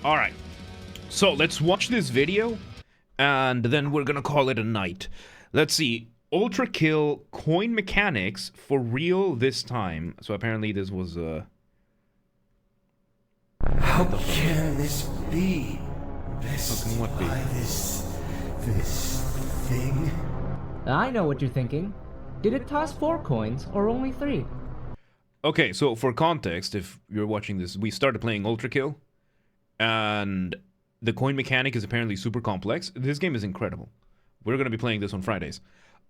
Alright, so let's watch this video, and then we're gonna call it a night. Let's see, ULTRAKILL Coin Mechanics for real this time. So apparently this was, How can this be? How can what be? This thing? I know what you're thinking. Did it toss 4 coins or only 3? Okay, so for context, if you're watching this, we started playing ULTRAKILL, and the coin mechanic is apparently super complex. This game is incredible. We're gonna be playing this on Fridays.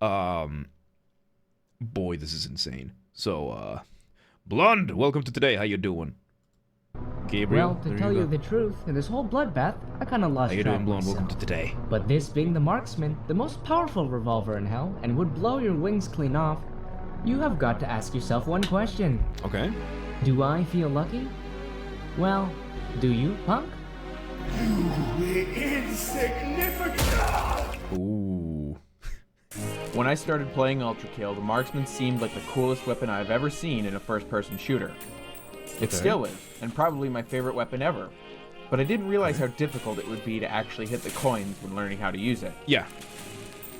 Boy, this is insane. So, Blonde, welcome to today. How you doing? Gabriel, Well, to tell you the truth, in this whole bloodbath, I kinda lost how you track doing, Blonde? myself. Welcome to today. But this being the Marksman, the most powerful revolver in hell, and would blow your wings clean off, you have got to ask yourself one question. Okay. Do I feel lucky? Well, do you, punk? You insignificant! Ooh. When I started playing ULTRAKILL, the Marksman seemed like the coolest weapon I've ever seen in a first-person shooter. It still is, and probably my favorite weapon ever. But I didn't realize how difficult it would be to actually hit the coins when learning how to use it. Yeah.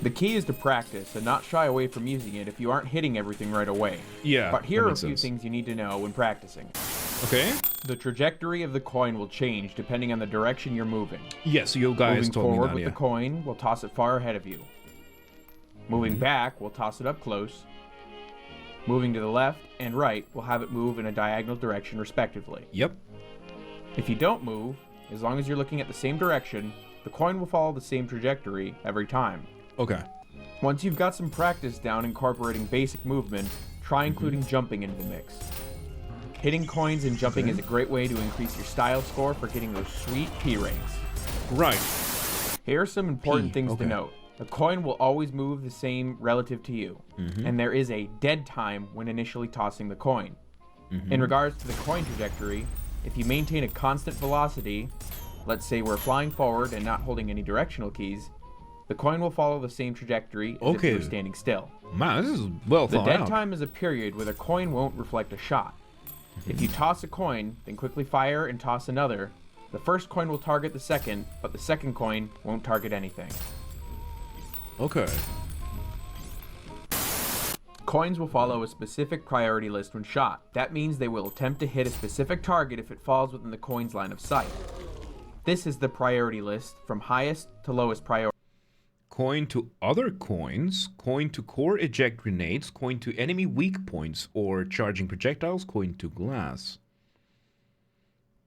The key is to practice and not shy away from using it if you aren't hitting everything right away. Yeah. But here are a makes few sense. things you need to know when practicing. Okay. The trajectory of the coin will change depending on the direction you're moving. Yes, you guys Moving told me forward that, with yeah. the coin will toss it far ahead of you. Moving back will toss it up close. Moving to the left and right will have it move in a diagonal direction respectively. Yep. If you don't move, as long as you're looking at the same direction, the coin will follow the same trajectory every time. Okay. Once you've got some practice down incorporating basic movement, try including jumping into the mix. Hitting coins and jumping is a great way to increase your style score for getting those sweet P ranks. Right. Here are some important things okay. to note. The coin will always move the same relative to you, and there is a dead time when initially tossing the coin. In regards to the coin trajectory, if you maintain a constant velocity, let's say we're flying forward and not holding any directional keys, the coin will follow the same trajectory as if you were standing still. Man, this is well The thought dead out. time is a period where the coin won't reflect a shot. If you toss a coin, then quickly fire and toss another, the first coin will target the second, but the second coin won't target anything. Okay. Coins will follow a specific priority list when shot. That means they will attempt to hit a specific target if it falls within the coin's line of sight. This is the priority list from highest to lowest priority. Coin to other coins, coin to core eject grenades, coin to enemy weak points or charging projectiles, coin to glass.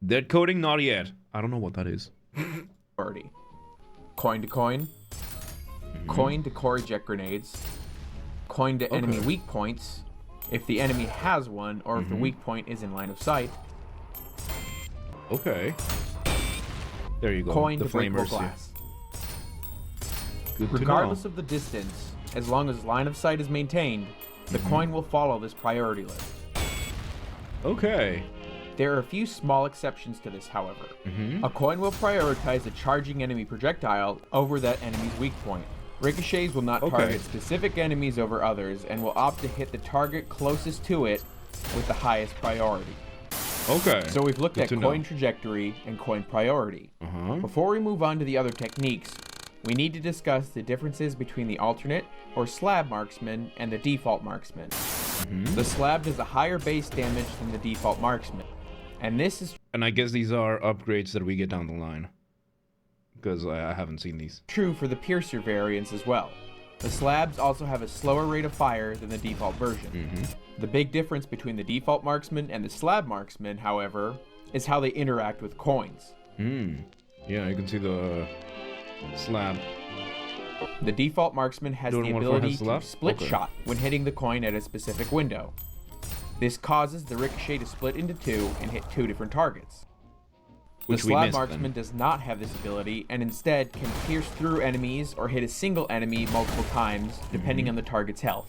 Dead coding? Not yet. I don't know what that is. Coin to coin, coin to core eject grenades, coin to enemy weak points, if the enemy has one or if the weak point is in line of sight. Okay. There you go. Coin the to breakable flamers. Yeah. glass. Good Regardless to know. of the distance, as long as line of sight is maintained, the coin will follow this priority list. Okay. There are a few small exceptions to this, however. A coin will prioritize a charging enemy projectile over that enemy's weak point. Ricochets will not target specific enemies over others and will opt to hit the target closest to it with the highest priority. Okay. So we've looked Good at to coin know. trajectory and coin priority. Before we move on to the other techniques, we need to discuss the differences between the alternate or slab marksman and the default marksman. The slab does a higher base damage than the default marksman, and this is And I guess these are upgrades that we get down the line. Because I haven't seen these. true for the piercer variants as well. The slabs also have a slower rate of fire than the default version. The big difference between the default marksman and the slab marksman, however, is how they interact with coins. Yeah, you can see the slab. The default marksman has Doing the one for ability his to left? split Okay. shot when hitting the coin at a specific window. This causes the ricochet to split into two and hit 2 different targets. Which The we slab missed marksman then. does not have this ability and instead can pierce through enemies or hit a single enemy multiple times depending on the target's health.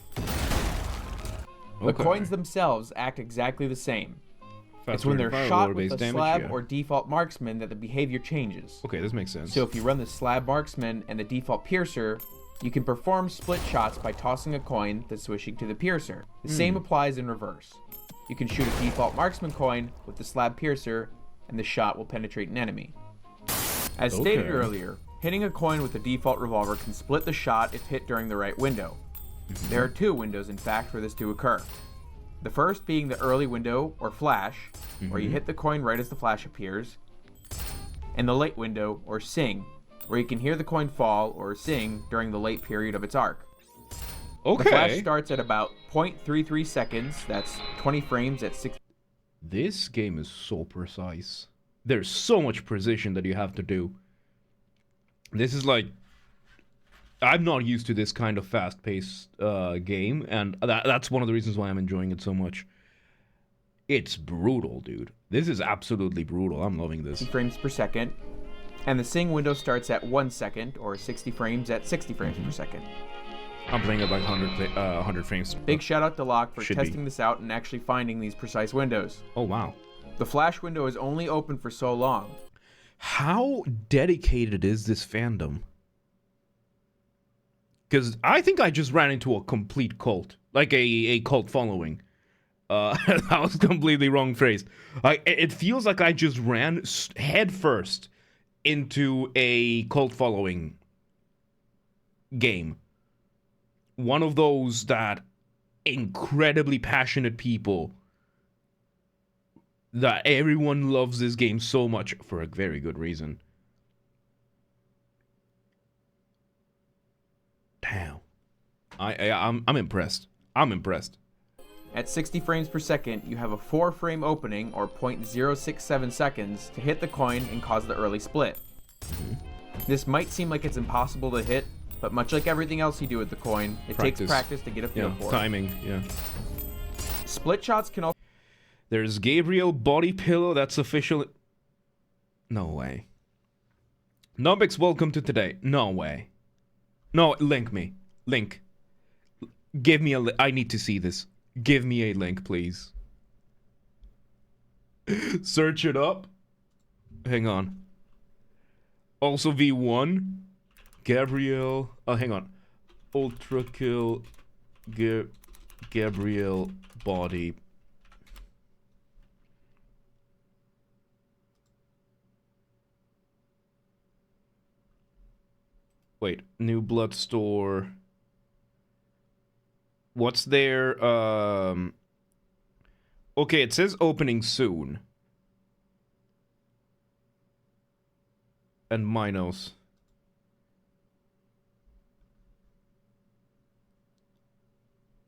The coins themselves act exactly the same. It's when they're shot with the slab or default marksman that the behavior changes. Okay, this makes sense. So if you run the slab marksman and the default piercer, you can perform split shots by tossing a coin that's switching to the piercer. The same applies in reverse. You can shoot a default marksman coin with the slab piercer and the shot will penetrate an enemy. As stated Okay. earlier, hitting a coin with the default revolver can split the shot if hit during the right window. There are two windows, in fact, for this to occur. The first being the early window, or flash, where you hit the coin right as the flash appears, and the late window, or sing, where you can hear the coin fall or sing during the late period of its arc. Okay. The flash starts at about 0.33 seconds, that's 20 frames at 6. This game is so precise. There's so much precision that you have to do. This is like... I'm not used to this kind of fast-paced game, and that's one of the reasons why I'm enjoying it so much. It's brutal, dude. This is absolutely brutal. I'm loving this. Frames per second, and the sing window starts at 1 second, or 60 frames at 60 frames per second. I'm playing at like 100 frames. Big shout out to Locke for Should testing be. this out and actually finding these precise windows. Oh, wow. The flash window is only open for so long. How dedicated is this fandom? Because I think I just ran into a complete cult. Like a cult following. That was completely wrong phrase. It feels like I just ran head first into a cult following game. One of those that incredibly passionate people that everyone loves this game so much for a very good reason. Damn. I'm impressed. I'm impressed. At 60 frames per second, you have a 4-frame opening, or 0.067 seconds, to hit the coin and cause the early split. This might seem like it's impossible to hit, but much like everything else you do with the coin, it takes practice to get a feel for it. Timing, yeah. Split shots can also... There's Gabriel Body Pillow, that's official. No way. Nobix, welcome to today. No way. No, link me. Link. Give me a I need to see this. Give me a link, please. Search it up. Hang on. Also V1. Gabriel. Oh, hang on. ULTRAKILL Gabriel Body. Wait, New Blood Store. What's there? Okay, it says opening soon. And Minos.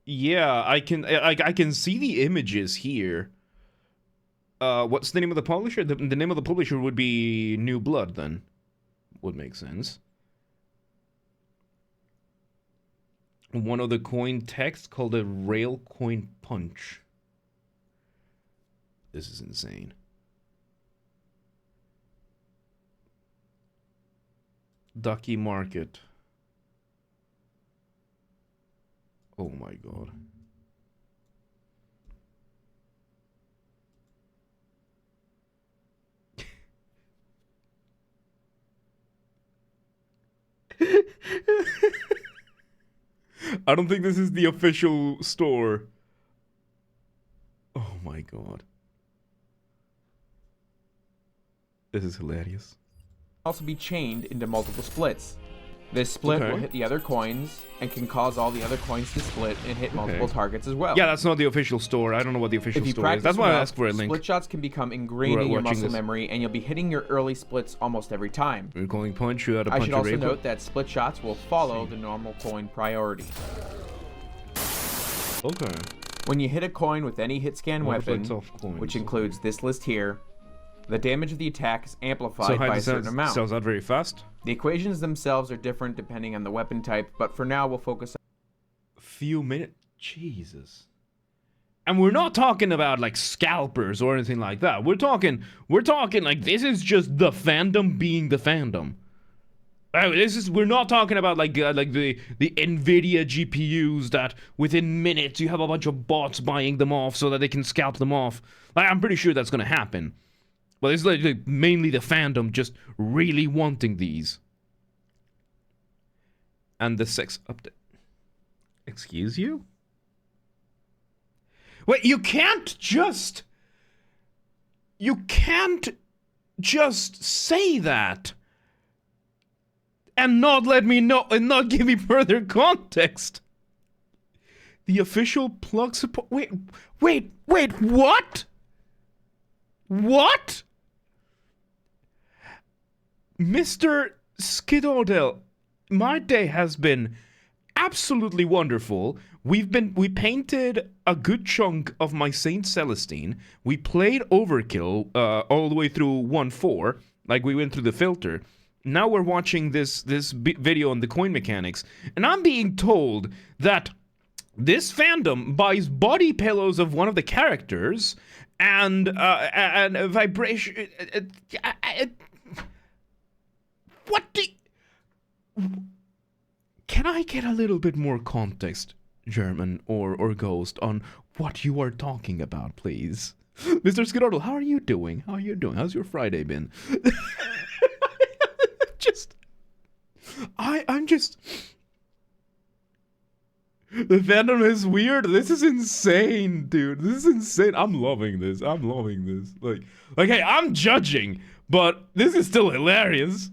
Yeah, I can see the images here. What's the name of the publisher? The name of the publisher would be New Blood, then. Would make sense. One of the coin text called a rail coin punch. This is insane. Ducky Market. Oh my god. I don't think this is the official store. Oh my god. This is hilarious. also be chained into multiple splits. This split will hit the other coins and can cause all the other coins to split and hit multiple targets as well. Yeah, that's not the official store. I don't know what the official store is. That's why I asked for a link. Split shots can become ingrained in your muscle memory, and you'll be hitting your early splits almost every time. We're calling punch. You had a I punch. should also note that split shots will follow the normal coin priority. Okay. When you hit a coin with any hit scan weapon, which includes this list here, the damage of the attack is amplified by a certain amount. Sells out very fast. The equations themselves are different depending on the weapon type, but for now we'll focus on few minutes. Jesus. And we're not talking about like scalpers or anything like that. We're talking like this is just the fandom being the fandom. We're not talking about like the Nvidia GPUs that within minutes you have a bunch of bots buying them off so that they can scalp them off. Like, I'm pretty sure that's gonna happen. But it's like mainly the fandom just really wanting these. And the sex update. Excuse you? Wait, you can't just say that. and not let me know and not give me further context. The official plug support. Wait, what? What? Mr. Skidodel, my day has been absolutely wonderful. We painted a good chunk of my Saint Celestine. We played Overkill all the way through 1.4, like we went through the filter. Now we're watching this video on the coin mechanics, and I'm being told that this fandom buys body pillows of one of the characters and a vibration. What do? Can I get a little bit more context, German or Ghost, on what you are talking about, please? Mr. Skidodle, how are you doing? How are you doing? How's your Friday been? I'm just... The fandom is weird. This is insane, dude. This is insane. I'm loving this. Like, hey, I'm judging, but this is still hilarious.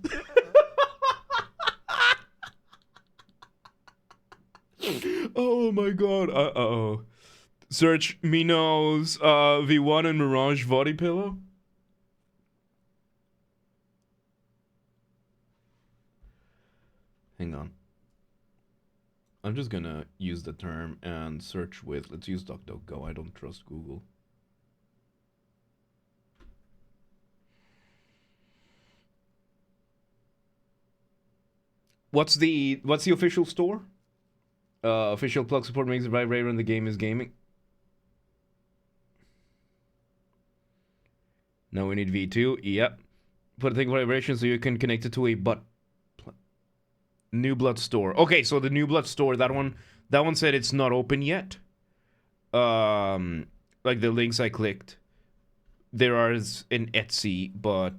Oh my god. Uh-oh. Search Minos V1 and Mirage body pillow. Hang on. I'm just gonna use the term and search with, let's use DuckDuckGo. I don't trust Google. What's the official store? Official plug support makes it vibrate when the game is gaming. No, we need V2. Yep. Put a thing vibration so you can connect it to a New Blood store. Okay, so the New Blood store, that one said it's not open yet. Like the links I clicked, there are in Etsy, but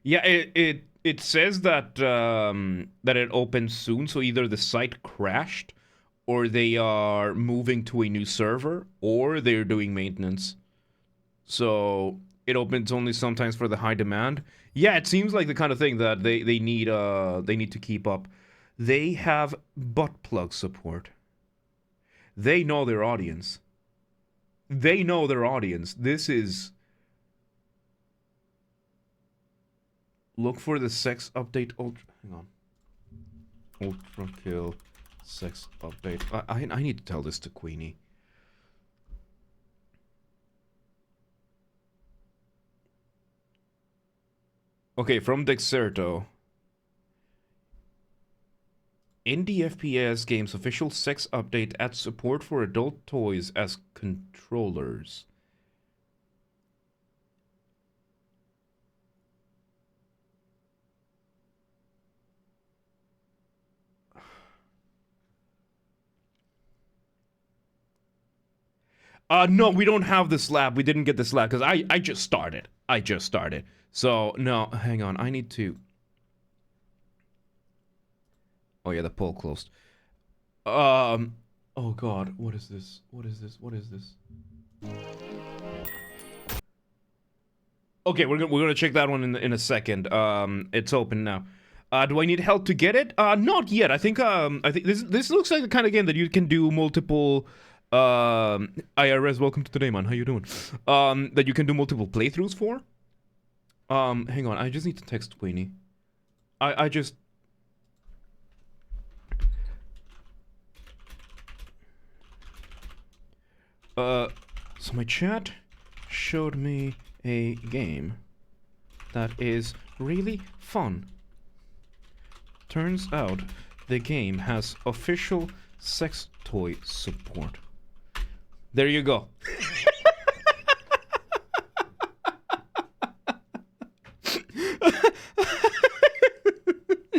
yeah, it says that that it opens soon. So either the site crashed, or they are moving to a new server, or they're doing maintenance. So it opens only sometimes for the high demand. Yeah, it seems like the kind of thing that they need to keep up. They have butt plug support. They know their audience. This is... Look for the sex update. Hang on. ULTRAKILL sex update. I need to tell this to Queenie. Okay, from Dexerto. Indie FPS games official sex update adds support for adult toys as controllers. No, we don't have the slab. We didn't get the slab because I just started. So, no, hang on. I need to... Oh, yeah, the poll closed. Oh, God. What is this? Okay, we're gonna check that one in a second. It's open now. Do I need help to get it? Not yet. I think this looks like the kind of game that you can do multiple... IRS, welcome to today, man. How you doing? That you can do multiple playthroughs for. Hang on, I just need to text Queenie. I just... So my chat showed me a game that is really fun. Turns out the game has official sex toy support. There you go.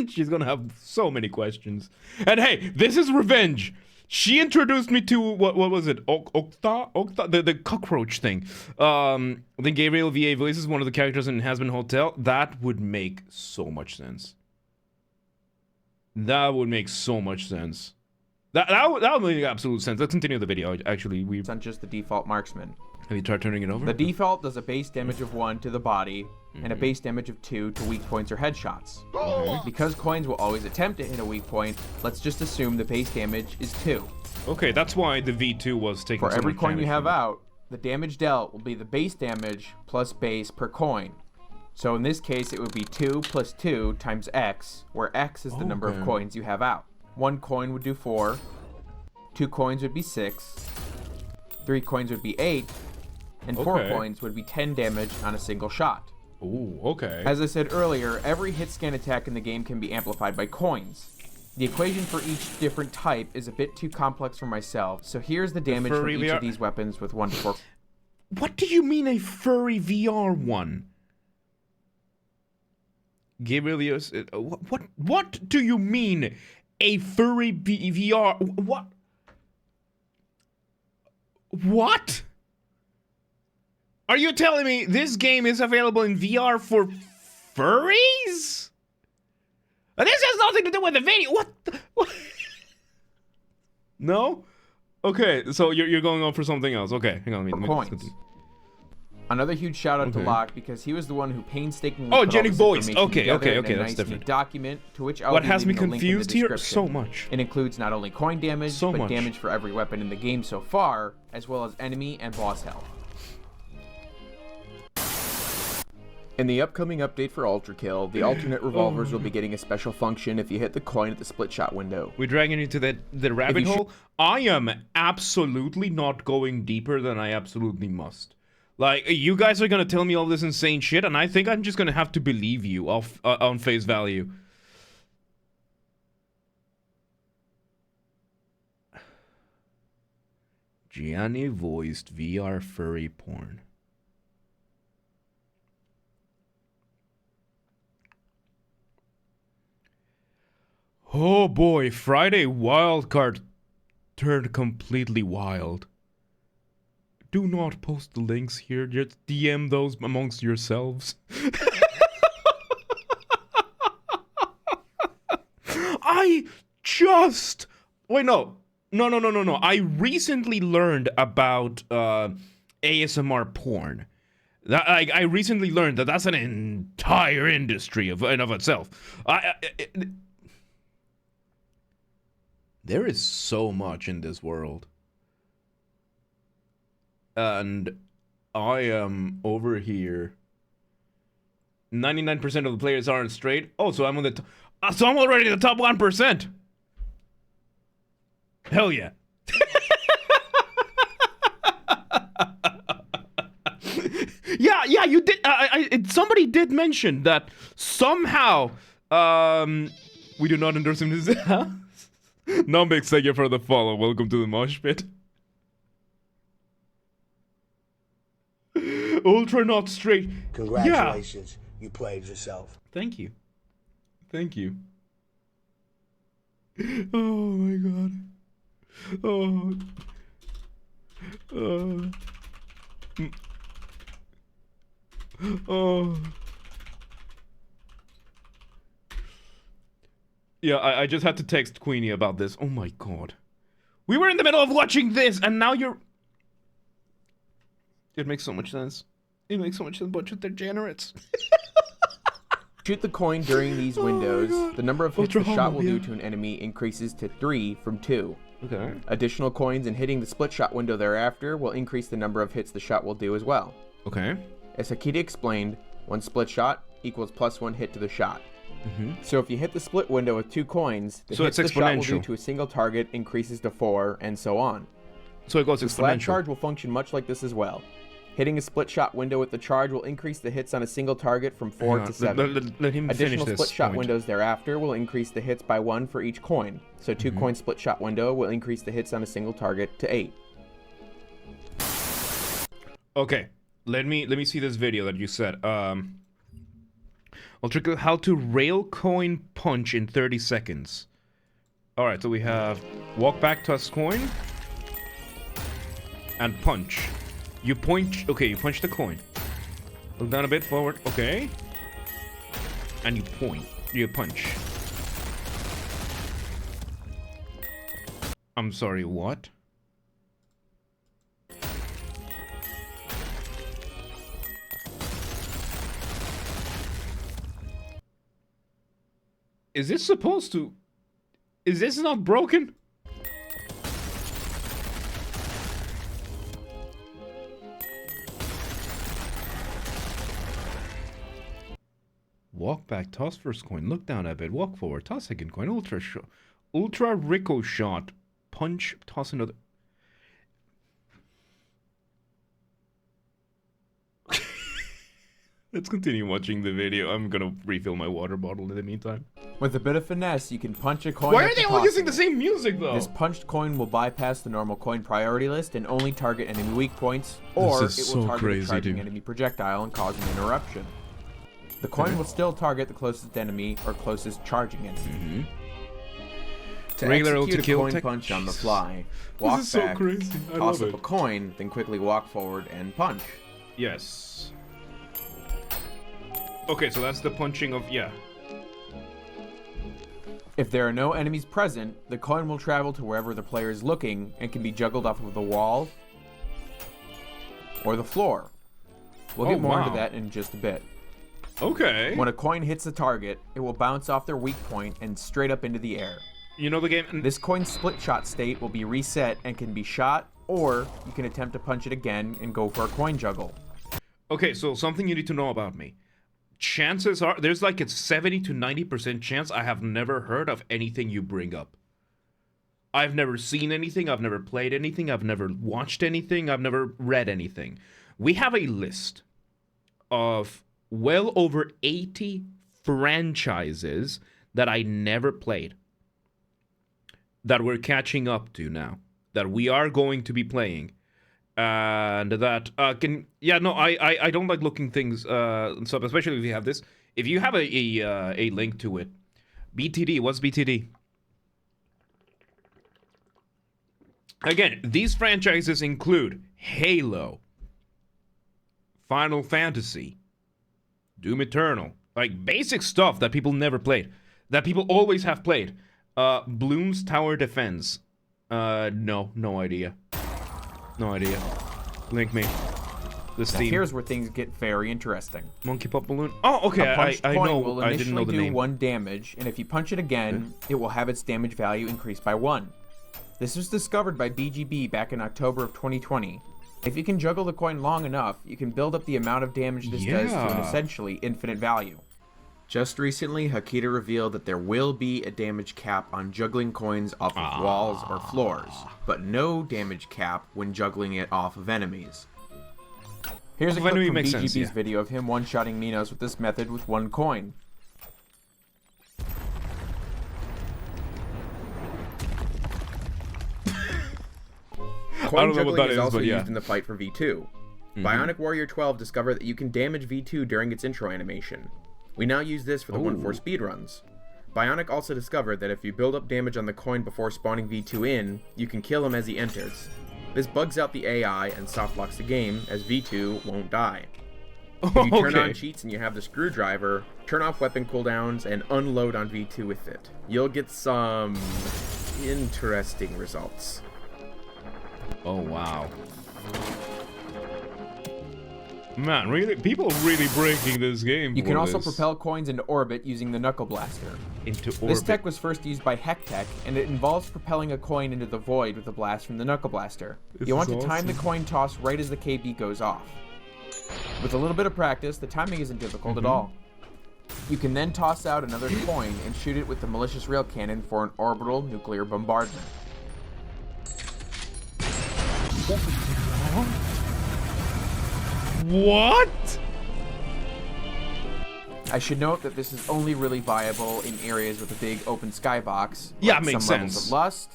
She's gonna have so many questions. And hey, this is revenge. She introduced me to what was it? Okta, the cockroach thing. I think Gabriel VA voices one of the characters in Has Been Hotel. That would make so much sense. That would make It's not just the default Marksman. Have you tried turning it over? The default does a base damage of 1 to the body and a base damage of 2 to weak points or headshots. Because coins will always attempt to hit a weak point, let's just assume the base damage is 2. Okay, that's why the V2 was taking For so every much coin you damage have from it. out, the damage dealt will be the base damage plus base per coin. So in this case, it would be 2 plus 2 times X, where X is the number of coins you have out. 1 coin would do 4, 2 coins would be 6, 3 coins would be 8, and 4 coins would be 10 damage on a single shot. Ooh, okay. As I said earlier, every hit scan attack in the game can be amplified by coins. The equation for each different type is a bit too complex for myself, so here's the damage from each of these weapons with 1 to 4. What do you mean a furry VR one? Gabriel, what do you mean a furry VR? What? What? Are you telling me this game is available in VR for furries? This has nothing to do with the video. What? No? Okay, so you're going on for something else. Okay, hang on. Coins. Another huge shout out to Locke because he was the one who painstakingly Oh, put Jenny all this Boyce. information together in a That's nice, different. neat document to which I'll What be has me leaving a link in the confused here? description. So much. It includes not only coin damage, So but much. damage for every weapon in the game so far, as well as enemy and boss health. In the upcoming update for ULTRAKILL, the alternate revolvers will be getting a special function if you hit the coin at the split shot window. We're dragging you to the rabbit hole. I am absolutely not going deeper than I absolutely must. Like, you guys are gonna tell me all this insane shit, and I think I'm just gonna have to believe you off on face value. Gianni voiced VR furry porn. Oh boy, Friday wildcard turned completely wild. Do not post the links here, just DM those amongst yourselves. I just... Wait, no. No. I recently learned about ASMR porn. I recently learned that that's an entire industry in of itself. There is so much in this world. And I am over here. 99% of the players aren't straight. Oh, so I'm on the so I'm already in the top 1%. Hell yeah. yeah, you did. Somebody did mention that somehow we do not endorse him. Numbix, thank you for the follow. Welcome to the mosh pit. Ultra not straight. Congratulations, you played yourself. Thank you. Thank you. Oh my god. Yeah, I just had to text Queenie about this. Oh my god. We were in the middle of watching this, and now you're... It makes so much sense. It makes so much sense, bunch of degenerates. Shoot the coin during these windows, the number of hits the shot will do to an enemy increases to 3 from 2. Okay. Additional coins and hitting the split shot window thereafter will increase the number of hits the shot will do as well. Okay. As Hakita explained, 1 split shot equals +1 hit to the shot. So if you hit the split window with 2 coins, the hits the shot will do to a single target increases to 4, and so on. So it goes The slab exponential. charge will function much like this as well. Hitting a split shot window with the charge will increase the hits on a single target from 4 to 7. Let him Additional finish this split shot point. windows thereafter will increase the hits by 1 for each coin. So 2 coin split shot window will increase the hits on a single target to 8. Okay, let me see this video that you said. ULTRAKILL how to rail coin punch in 30 seconds. All right, so we have walk back, toss coin, and punch. You point. Okay, you punch the coin. Look down a bit forward. Okay, and you point. You punch. I'm sorry. What? Is this supposed to... Is this not broken? Walk back, toss first coin, look down a bit, walk forward, toss second coin, ultra ricochet, punch, toss another. Let's continue watching the video. I'm gonna refill my water bottle in the meantime. With a bit of finesse, you can punch a coin. Why are they all using the same music though? This punched coin will bypass the normal coin priority list and only target enemy weak points, or it will target a charging enemy projectile and cause an interruption. The coin will still target the closest enemy or closest charging enemy. To execute a coin punch on the fly, walk back, toss up a coin, then quickly walk forward and punch. Yes. Okay, so that's the punching of, yeah. If there are no enemies present, the coin will travel to wherever the player is looking and can be juggled off of the wall or the floor. We'll get more into that in just a bit. Okay. When a coin hits the target, it will bounce off their weak point and straight up into the air. You know the game? This coin's split shot state will be reset and can be shot, or you can attempt to punch it again and go for a coin juggle. Okay, so something you need to know about me. Chances are, there's like a 70 to 90% chance I have never heard of anything you bring up. I've never seen anything, I've never played anything, I've never watched anything, I've never read anything. We have a list of well over 80 franchises that I never played, that we're catching up to now, that we are going to be playing. And that I don't like looking things up, especially if you have this. If you have a link to it, BTD. What's BTD? Again, these franchises include Halo, Final Fantasy, Doom Eternal, like basic stuff that people never played, that people always have played. Bloons Tower Defense. No idea. No idea. Link me. The Steam. Here's where things get very interesting. Monkey Pop Balloon. Oh, okay. I know. I didn't know the name. 1 damage, and if you punch it again, it will have its damage value increased by 1. This was discovered by BGB back in October of 2020. If you can juggle the coin long enough, you can build up the amount of damage this does to an essentially infinite value. Just recently, Hakita revealed that there will be a damage cap on juggling coins off of walls or floors, but no damage cap when juggling it off of enemies. Here's a clip from BGB's video of him one-shotting Minos with this method with 1 coin. Coin juggling is also used in the fight for V2. Bionic Warrior 12 discovered that you can damage V2 during its intro animation. We now use this for the 1-4 speedruns. Bionic also discovered that if you build up damage on the coin before spawning V2 in, you can kill him as he enters. This bugs out the AI and softlocks the game, as V2 won't die. If you turn on cheats and you have the screwdriver, turn off weapon cooldowns and unload on V2 with it. You'll get some interesting results. Oh wow. Man, really? People really breaking this game. You can also propel coins into orbit using the Knuckle Blaster. Into orbit. This tech was first used by Hectech, and it involves propelling a coin into the void with a blast from the Knuckle Blaster. You want to time the coin toss right as the KB goes off. With a little bit of practice, the timing isn't difficult at all. You can then toss out another coin and shoot it with the malicious rail cannon for an orbital nuclear bombardment. What? I should note that this is only really viable in areas with a big open skybox. Yeah, like makes some sense. Levels of Lust,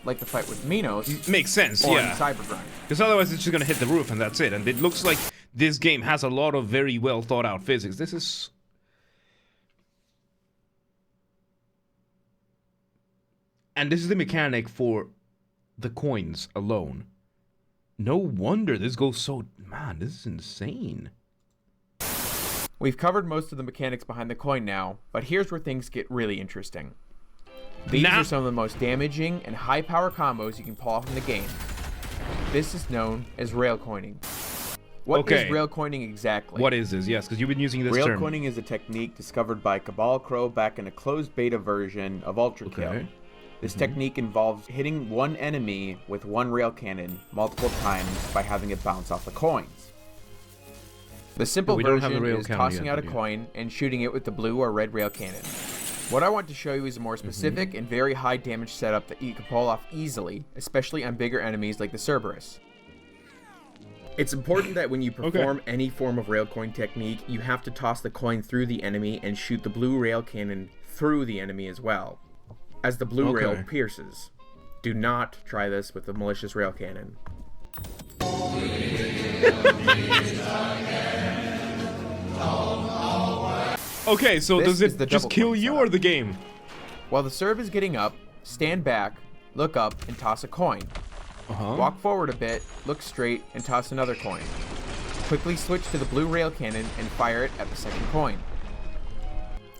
like the fight with Minos. Makes sense, or yeah. in Cybergrind. Because otherwise it's just gonna hit the roof and that's it. And it looks like this game has a lot of very well thought out physics. This is... And this is the mechanic for the coins alone. No wonder this goes so... Man, this is insane. We've covered most of the mechanics behind the coin now, but here's where things get really interesting. These are some of the most damaging and high-power combos you can pull off in the game. This is known as rail coining. What is rail coining exactly? What is this? Yes, because you've been using this rail term. coining is a technique discovered by Cabal Crow back in a closed beta version of ULTRAKILL. Okay. This technique involves hitting one enemy with one rail cannon multiple times by having it bounce off the coins. The simple version is tossing out a coin and shooting it with the blue or red rail cannon. What I want to show you is a more specific and very high damage setup that you can pull off easily, especially on bigger enemies like the Cerberus. It's important that when you perform any form of rail coin technique, you have to toss the coin through the enemy and shoot the blue rail cannon through the enemy as well, as the blue rail pierces. Do not try this with the malicious rail cannon. Okay, so This does is it the just double kill coin you setup. or the game? While the Cerb is getting up, stand back, look up, and toss a coin. Walk forward a bit, look straight, and toss another coin. Quickly switch to the blue rail cannon and fire it at the second coin.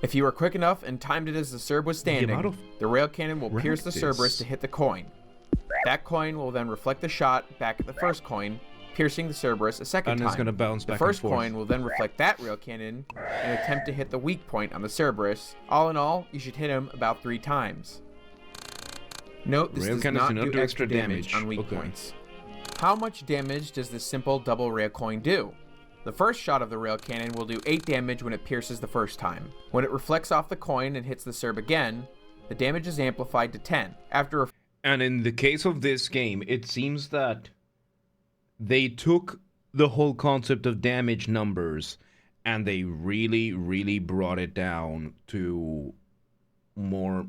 If you were quick enough and timed it as the Cerb was standing, the rail cannon will pierce the Cerberus to hit the coin. That coin will then reflect the shot back at the first coin, piercing the Cerberus a second time. It's gonna bounce back the first and forth. coin will then reflect that rail cannon and attempt to hit the weak point on the Cerberus. All in all, you should hit him about 3 times. Note this does not do extra damage on weak points. How much damage does this simple double rail coin do? The first shot of the rail cannon will do 8 damage when it pierces the first time. When it reflects off the coin and hits the Cerb again, the damage is amplified to 10. And in the case of this game, it seems that they took the whole concept of damage numbers and they really, really brought it down to more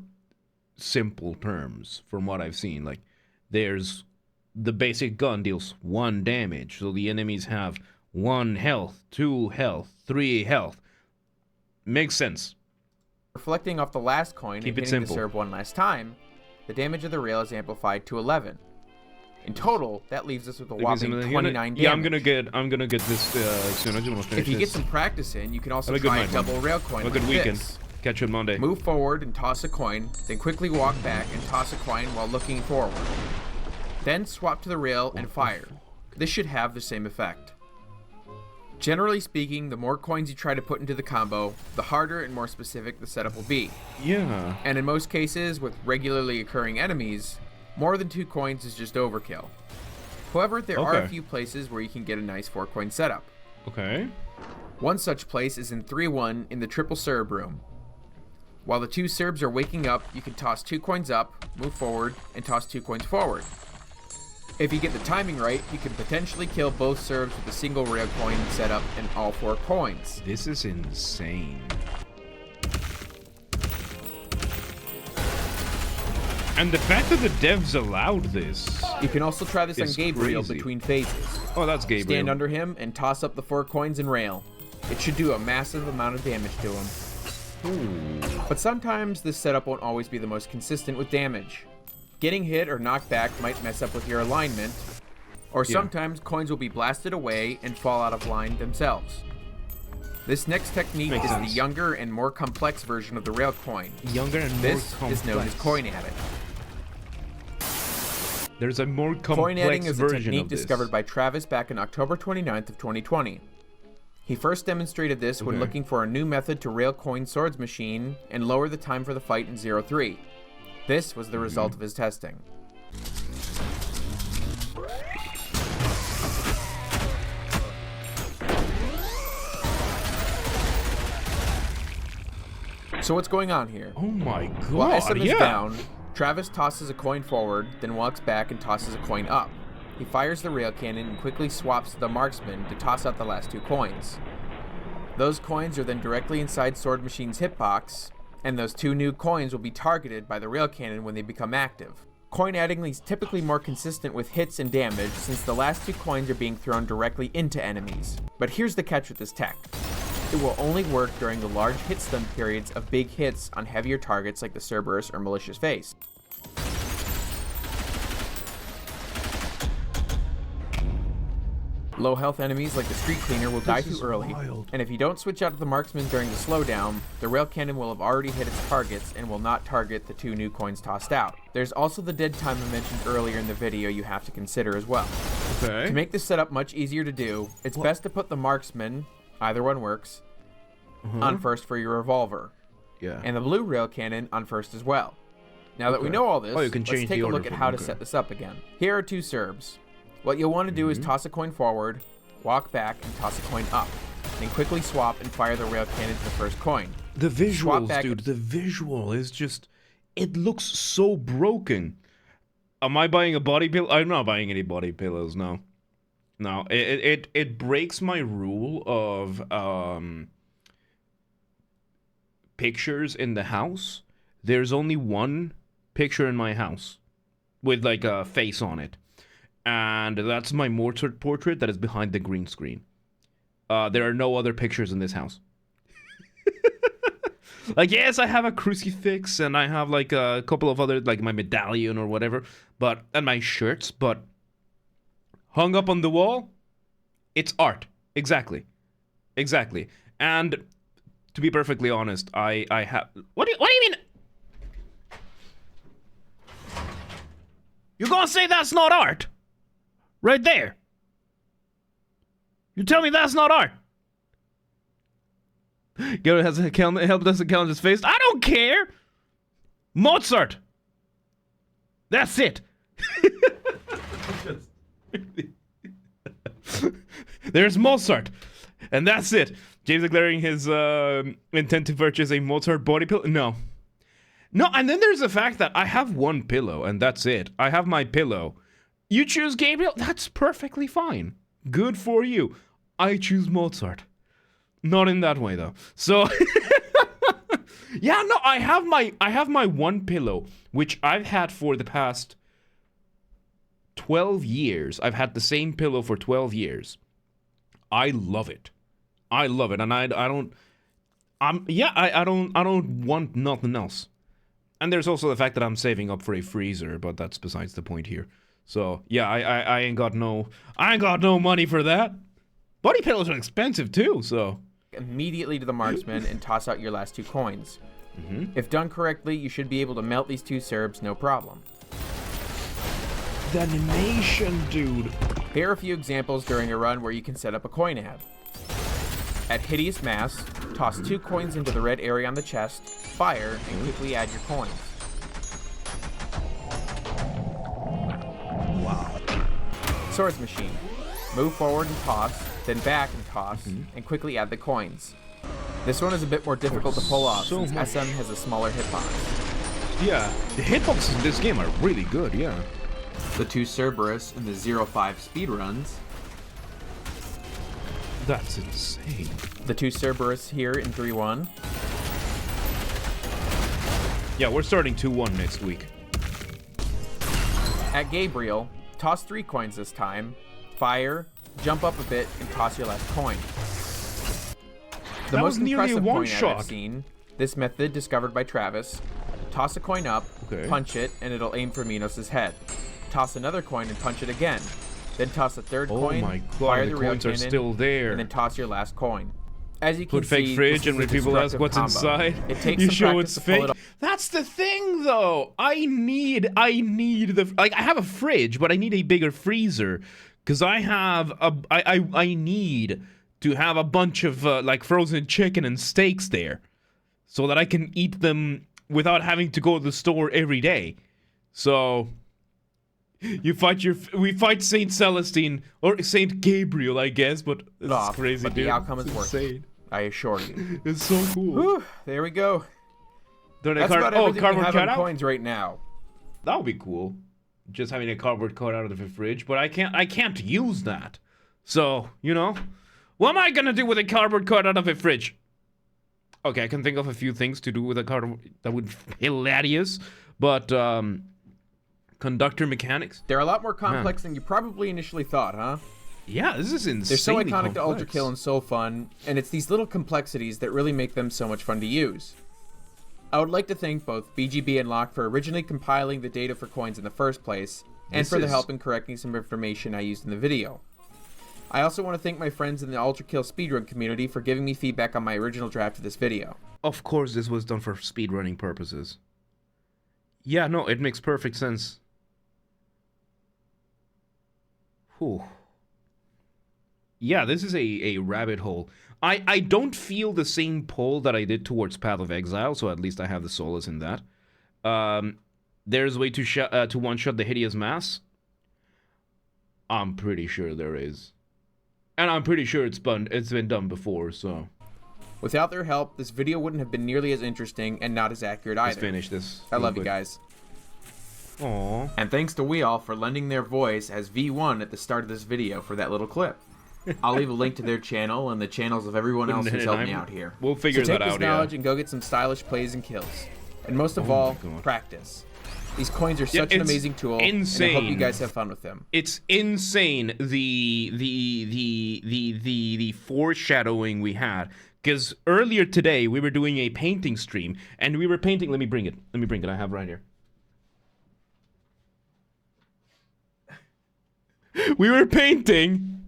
simple terms from what I've seen. Like, there's the basic gun deals 1 damage, so the enemies have 1 health, 2 health, 3 health. Makes sense. Reflecting off the last coin and hitting the Cerb one last time, the damage of the rail is amplified to 11. In total, that leaves us with a whopping 29 damage. Yeah, I'm gonna get this soon. I just want to finish If you this. get some practice in, you can also try a double rail coin Have a good like weekend. this. Catch you on Monday. Move forward and toss a coin, then quickly walk back and toss a coin while looking forward. Then swap to the rail and fire. This should have the same effect. Generally speaking, the more coins you try to put into the combo, the harder and more specific the setup will be. Yeah. And in most cases, with regularly occurring enemies, more than 2 coins is just overkill. However, there are a few places where you can get a nice 4-coin setup. Okay. One such place is in 3-1 in the triple Cerb room. While the 2 Cerbs are waking up, you can toss 2 coins up, move forward, and toss 2 coins forward. If you get the timing right, you can potentially kill both Cerbs with a single rail coin setup and all 4 coins. This is insane. And the fact that the devs allowed this. You can also try this on Gabriel crazy. between phases. Oh, that's Gabriel. Stand under him and toss up the 4 coins and rail. It should do a massive amount of damage to him. Ooh. But sometimes this setup won't always be the most consistent with damage. Getting hit or knocked back might mess up with your alignment, or sometimes coins will be blasted away and fall out of line themselves. This next technique is the younger and more complex version of the rail coin. This is known as coin adding. There's a more complex coin adding is a version technique of this. discovered by Travis back on October 29th of 2020. He first demonstrated this when looking for a new method to rail coin swords machine and lower the time for the fight in 0-3. This was the result of his testing. So what's going on here? Oh my god, While SM is down, Travis tosses a coin forward, then walks back and tosses a coin up. He fires the rail cannon and quickly swaps to the Marksman to toss out the last 2 coins. Those coins are then directly inside Sword Machine's hitbox, and those 2 new coins will be targeted by the rail cannon when they become active. Coin adding is typically more consistent with hits and damage since the last 2 coins are being thrown directly into enemies. But here's the catch with this tech. It will only work during the large hit stun periods of big hits on heavier targets like the Cerberus or Malicious Face. Low health enemies like the street cleaner will die too early, and if you don't switch out to the marksman during the slowdown, the rail cannon will have already hit its targets and will not target the 2 new coins tossed out. There's also the dead time I mentioned earlier in the video you have to consider as well. Okay. To make this setup much easier to do, it's best to put the marksman, either one works, on first for your revolver. Yeah. And the blue rail cannon on first as well. Now that we know all this, you can let's change take the a look order at for how them, to set this up again. Here are 2 serbs. What you'll want to do is toss a coin forward, walk back, and toss a coin up. Then quickly swap and fire the rail cannon to the first coin. The visuals, dude, the visual is just... It looks so broken. Am I buying a body pillow? I'm not buying any body pillows, no. No, it breaks my rule of pictures in the house. There's only one picture in my house with like a face on it. And that's my Mozart portrait that is behind the green screen. There are no other pictures in this house. Like, yes, I have a crucifix and I have like a couple of other, like my medallion or whatever, but, and my shirts, but hung up on the wall, it's art. Exactly. Exactly. And to be perfectly honest, I have, what do you mean? You're gonna say that's not art? Right there. You tell me that's not art. Garrett has a count, help doesn't count his face. I don't care. Mozart. That's it. There's Mozart. And that's it. James declaring his intent to purchase a Mozart body pillow. No. No, and then there's the fact that I have one pillow, and that's it. I have my pillow. You choose Gabriel, that's perfectly fine. Good for you. I choose Mozart. Not in that way, though. So, yeah, no, I have my one pillow, which I've had for the past 12 years. I've had the same pillow for 12 years. I love it. I love it, and I don't want nothing else. And there's also the fact that I'm saving up for a freezer, but that's besides the point here. So yeah, I ain't got no money for that. Body pillows are expensive too, so. Immediately to the marksman and toss out your last 2 coins. If done correctly, you should be able to melt these 2 serbs no problem. The animation, dude. Here are a few examples during a run where you can set up a coin ad. At Hideous Mass, toss 2 coins into the red area on the chest, fire, and quickly add your coins. Wow. Swords Machine. Move forward and toss, then back and toss, and quickly add the coins. This one is a bit more difficult to pull off since SM has a smaller hitbox. Yeah, the hitboxes in this game are really good, yeah. The 2 Cerberus in the 0-5 speedruns. That's insane. The 2 Cerberus here in 3-1. Yeah, we're starting 2-1 next week. At Gabriel, toss 3 coins this time, fire, jump up a bit, and toss your last coin. The most impressive coin ad I've seen, this method discovered by Travis. Toss a coin up, punch it, and it'll aim for Minos' head. Toss another coin and punch it again. Then toss a third coin, my God, fire the the rail coins are cannon, still there. and then toss your last coin. As you can Put see, fake fridge, this and when is a people ask destructive what's combo. inside, It takes you some show practice it's to pull fake. it off. That's the thing, though. I need the, like, I have a fridge, but I need a bigger freezer, because I have I need to have a bunch of like frozen chicken and steaks there, so that I can eat them without having to go to the store every day. So we fight Saint Celestine or Saint Gabriel, I guess, but it's crazy, but dude. the outcome is It's worth it. insane. I assure you. It's so cool. Whew, there we go. That's about everything we cardboard have on cutout? coins right now. That would be cool. Just having a cardboard cutout of the fridge, but I can't use that. So, you know, what am I gonna do with a cardboard cutout of a fridge? Okay, I can think of a few things to do with a cardboard that would be hilarious, but conductor mechanics. They're a lot more complex than you probably initially thought, huh? Yeah, this is insane. They're so iconic to ULTRAKILL and so fun, and it's these little complexities that really make them so much fun to use. I would like to thank both BGB and Locke for originally compiling the data for coins in the first place, and for the help in correcting some information I used in the video. I also want to thank my friends in the ULTRAKILL speedrun community for giving me feedback on my original draft of this video. Of course this was done for speedrunning purposes. Yeah, no, it makes perfect sense. Whew. Yeah, this is a rabbit hole. I don't feel the same pull that I did towards Path of Exile, so at least I have the solace in that. There's a way to one-shot the Hideous Mass. I'm pretty sure there is. And I'm pretty sure it's been done before, so... Without their help, this video wouldn't have been nearly as interesting and not as accurate either. Let's finish this. I love you guys. Aww. And thanks to WeAll for lending their voice as V1 at the start of this video for that little clip. I'll leave a link to their channel and the channels of everyone else who's helped me out here. We'll figure that out, take this knowledge and go get some stylish plays and kills. And most of all, practice. These coins are such an amazing tool, insane. and I hope you guys have fun with them. It's insane the foreshadowing we had. Because earlier today, we were doing a painting stream, and we were painting... Let me bring it. I have it right here. We were painting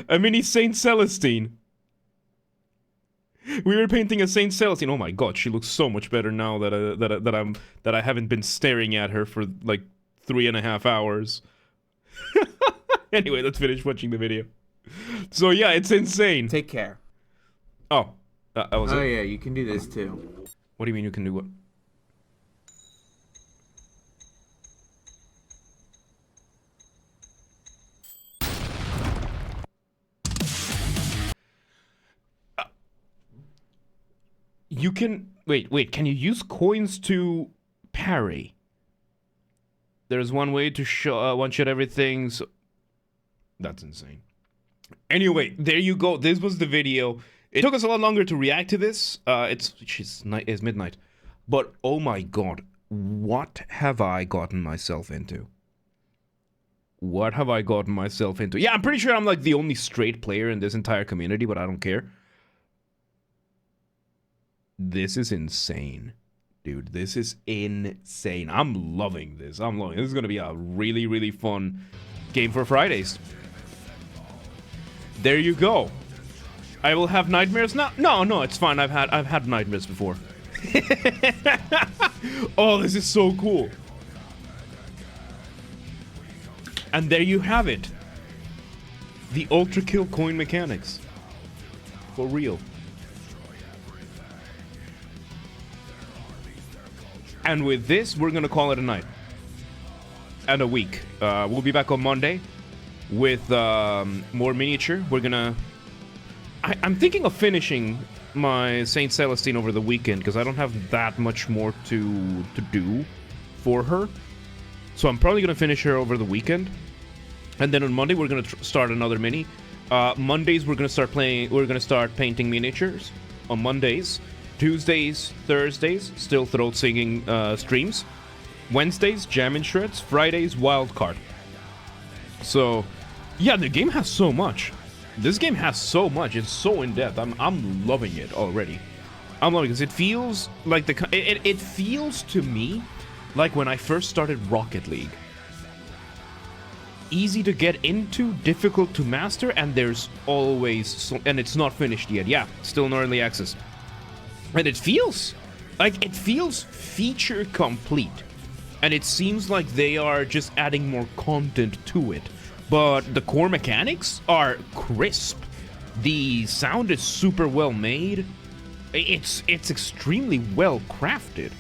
a mini Saint Celestine. We were painting a Saint Celestine. Oh my god, she looks so much better now that I haven't been staring at her for like 3.5 hours. Anyway, let's finish watching the video. So yeah, it's insane. Take care. Oh, that was it. Oh yeah, you can do this too. What do you mean you can do what? You can... Wait, can you use coins to parry? There's one way to one-shot everything, so... That's insane. Anyway, there you go. This was the video. It took us a lot longer to react to this. It's midnight. But, oh my god. What have I gotten myself into? What have I gotten myself into? Yeah, I'm pretty sure I'm like the only straight player in this entire community, but I don't care. This is insane. Dude, this is insane. I'm loving this. This is going to be a really, really fun game for Fridays. There you go. I will have nightmares now. No, it's fine. I've had nightmares before. Oh, this is so cool. And there you have it. The ULTRAKILL Coin Mechanics. For real. And with this, we're gonna call it a night. And a week. We'll be back on Monday with more miniature. We're gonna... I'm thinking of finishing my Saint Celestine over the weekend because I don't have that much more to do for her. So I'm probably gonna finish her over the weekend. And then on Monday, we're gonna start another mini. Mondays, we're gonna start painting miniatures on Mondays. Tuesdays, Thursdays, still throat singing streams. Wednesdays, jam and shreds. Fridays, wildcard. So, yeah, the game has so much. This game has so much. It's so in depth. I'm loving it already. I'm loving it because it feels like it feels to me like when I first started Rocket League. Easy to get into, difficult to master, and there's always and it's not finished yet. Yeah, still in early access. And it feels feature complete. And it seems like they are just adding more content to it. But the core mechanics are crisp. The sound is super well made. It's extremely well crafted.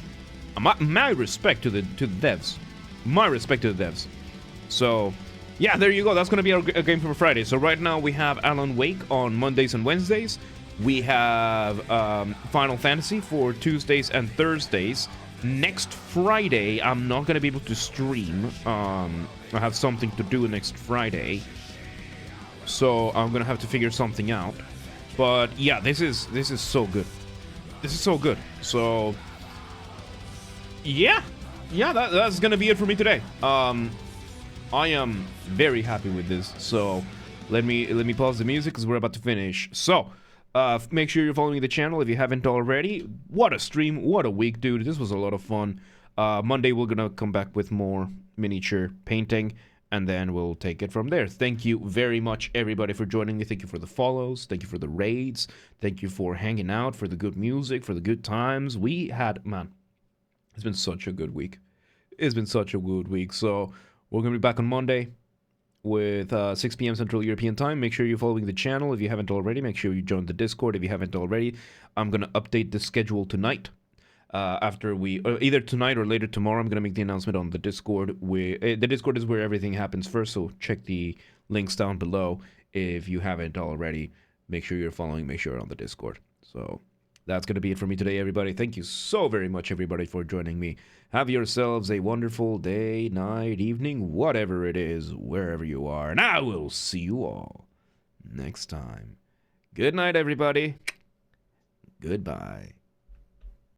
My respect to the devs. My respect to the devs. So, yeah, there you go. That's gonna be our game for Friday. So right now we have Alan Wake on Mondays and Wednesdays. We have Final Fantasy for Tuesdays and Thursdays. Next Friday, I'm not going to be able to stream. I have something to do next Friday. So I'm going to have to figure something out. But yeah, this is so good. This is so good. So yeah, that's going to be it for me today. I am very happy with this. So let me pause the music because we're about to finish. So make sure you're following the channel if you haven't already. What a stream, what a week, dude. This was a lot of fun. Monday we're gonna come back with more miniature painting, and then we'll take it from there. Thank you very much, everybody, for joining me. Thank you for the follows. Thank you for the raids. Thank you for hanging out, for the good music, for the good times. We had, man, it's been such a good week. It's been such a good week. So we're going to be back on Monday with 6 p.m. Central European Time. Make sure you're following the channel if you haven't already. Make sure you join the Discord if you haven't already. I'm going to update the schedule tonight. After we, either tonight or later tomorrow, I'm going to make the announcement on the Discord. The Discord is where everything happens first, so check the links down below if you haven't already. Make sure you're following, make sure you're on the Discord. So that's going to be it for me today, everybody. Thank you so very much, everybody, for joining me. Have yourselves a wonderful day, night, evening, whatever it is, wherever you are. And I will see you all next time. Good night, everybody. Goodbye.